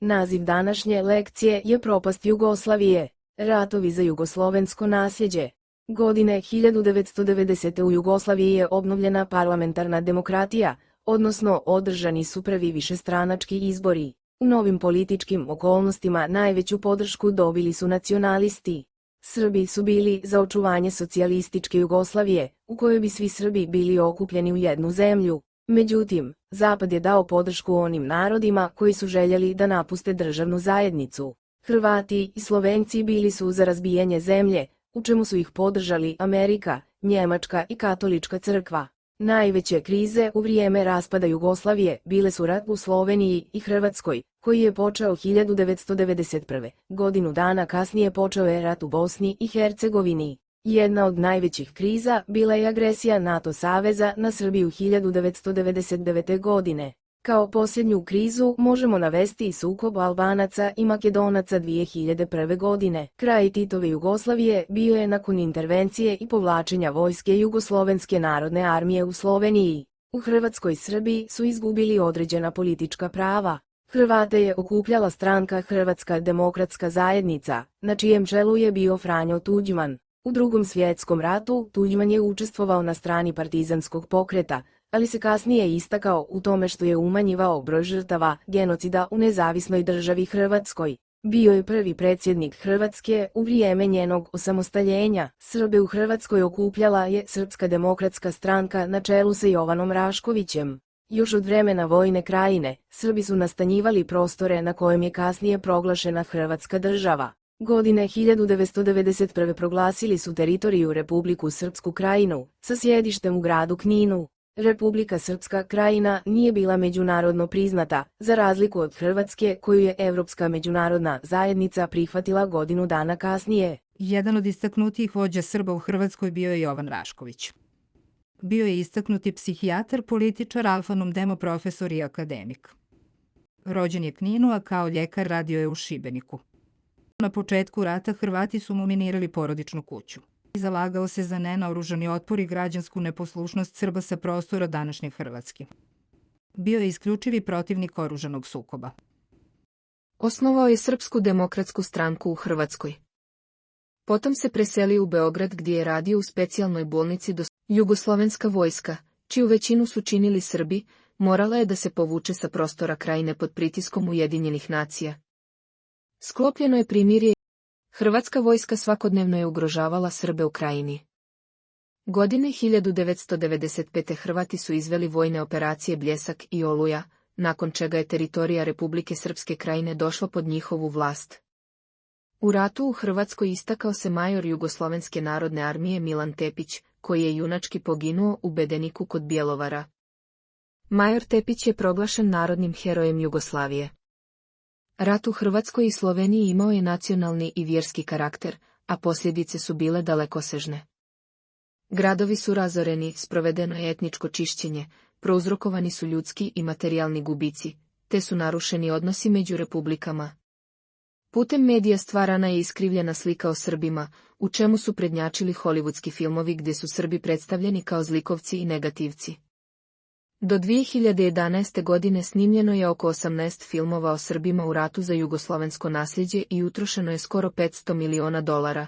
Naziv današnje lekcije je Propast Jugoslavije, ratovi za jugoslovensko nasljeđe. Godine 1990. u Jugoslaviji je obnovljena parlamentarna demokratija, odnosno održani su prvi višestranački izbori. U novim političkim okolnostima najveću podršku dobili su nacionalisti. Srbi su bili za očuvanje socijalističke Jugoslavije, u kojoj bi svi Srbi bili okupljeni u jednu zemlju. Međutim, Zapad je dao podršku onim narodima koji su željeli da napuste državnu zajednicu. Hrvati i Slovenci bili su za razbijanje zemlje, u čemu su ih podržali Amerika, Njemačka i Katolička crkva. Najveće krize u vrijeme raspada Jugoslavije bile su rat u Sloveniji i Hrvatskoj, koji je počeo 1991. Godinu dana kasnije počeo je rat u Bosni i Hercegovini. Jedna od najvećih kriza bila je agresija NATO saveza na Srbiju 1999. godine. Kao posljednju krizu možemo navesti i sukob Albanaca i Makedonaca 2001. godine. Kraj Titove Jugoslavije bio je nakon intervencije i povlačenja vojske Jugoslovenske narodne armije u Sloveniji. U Hrvatskoj Srbi su izgubili određena politička prava. Hrvate je okupljala stranka Hrvatska demokratska zajednica, na čijem čelu je bio Franjo Tuđman. U Drugom svjetskom ratu Tuđman je učestvovao na strani partizanskog pokreta, ali se kasnije istakao u tome što je umanjivao broj žrtava genocida u nezavisnoj državi Hrvatskoj. Bio je prvi predsjednik Hrvatske u vrijeme njenog osamostaljenja. Srbe u Hrvatskoj okupljala je Srpska demokratska stranka na čelu sa Jovanom Raškovićem. Još od vremena Vojne krajine, Srbi su nastanjivali prostore na kojem je kasnije proglašena Hrvatska država. Godine 1991. proglasili su teritoriju Republiku Srpsku krajinu, sa sjedištem u gradu Kninu. Republika Srpska krajina nije bila međunarodno priznata, za razliku od Hrvatske koju je Evropska međunarodna zajednica prihvatila godinu dana kasnije. Jedan od istaknutijih vođa Srba u Hrvatskoj bio je Jovan Rašković. Bio je istaknuti psihijatar, političar, alfanom demo profesor i akademik. Rođen je Kninu, a kao ljekar radio je u Šibeniku. Na početku rata Hrvati su mu minirali porodičnu kuću. Zalagao se za nenaoružani otpor i građansku neposlušnost Srba sa prostora današnje Hrvatske. Bio je isključivi protivnik oružanog sukoba. Osnovao je Srpsku demokratsku stranku u Hrvatskoj. Potom se preselio u Beograd gdje je radio u specijalnoj bolnici do Jugoslovenska vojska, čiju većinu su činili Srbi, morala je da se povuče sa prostora krajine pod pritiskom Ujedinjenih nacija. Sklopljeno je primirje. Hrvatska vojska svakodnevno je ugrožavala Srbe u krajini. Godine 1995. Hrvati su izveli vojne operacije Bljesak i Oluja, nakon čega je teritorija Republike Srpske krajine došla pod njihovu vlast. U ratu u Hrvatskoj istakao se major Jugoslovenske narodne armije Milan Tepić, koji je junački poginuo u Bedeniku kod Bjelovara. Major Tepić je proglašen narodnim herojem Jugoslavije. Rat u Hrvatskoj i Sloveniji imao je nacionalni i vjerski karakter, a posljedice su bile dalekosežne. Gradovi su razoreni, sprovedeno je etničko čišćenje, prouzrokovani su ljudski i materijalni gubici, te su narušeni odnosi među republikama. Putem medija stvarana je iskrivljena slika o Srbima, u čemu su prednjačili hollywoodski filmovi gdje su Srbi predstavljeni kao zlikovci i negativci. Do 2011. godine snimljeno je oko 18 filmova o Srbima u ratu za jugoslovensko nasljeđe i utrošeno je skoro $500 miliona.